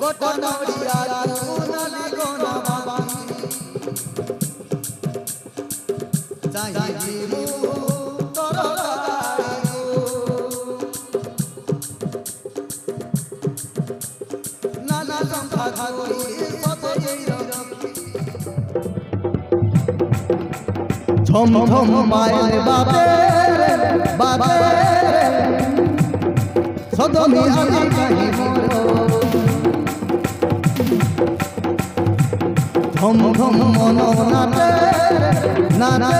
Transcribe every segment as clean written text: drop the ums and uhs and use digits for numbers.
गोटा नौड़िया नाली गोना बाबी चाहिए मु तोर नाना संखा खाई सते झम झम मायल बाबे बाबे सदमी आदि कहीं मोरो झम झम मनो नाचे नाचे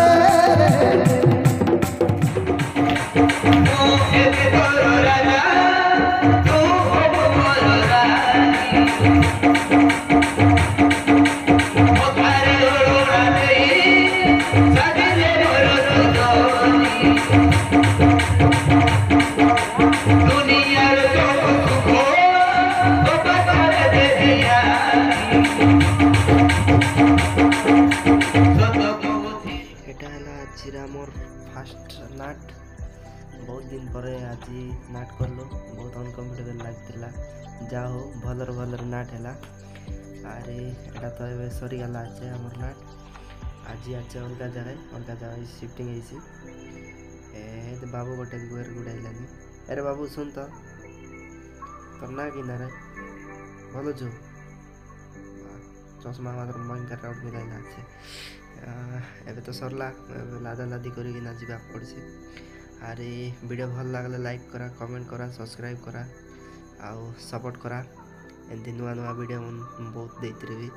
मोर फास्ट नाट बहुत दिन पर आज नाट कलु बहुत अनकम्फर्टेबल लगता जा हो भलर भलर नाट है अरे एटा तो ये सरीगला अच्छे आम नाट आज अच्छे अलग जगह शिफ्टिंग बाबू गोटे गुएर गुड़ाइलानी अरे बाबू सुन तो तोर ना कि ना रे भल छो चश्मा मात्र भयंकर राउट मिलाइला अच्छे एबे तो सरला लादा लादी करी ना जीवा पड़सी अरे वीडियो भल लागले लाइक करा कमेंट करा सब्सक्राइब करा आउ सपोर्ट करा एमती नुआ नुआ वीडियो बहुत देती रही।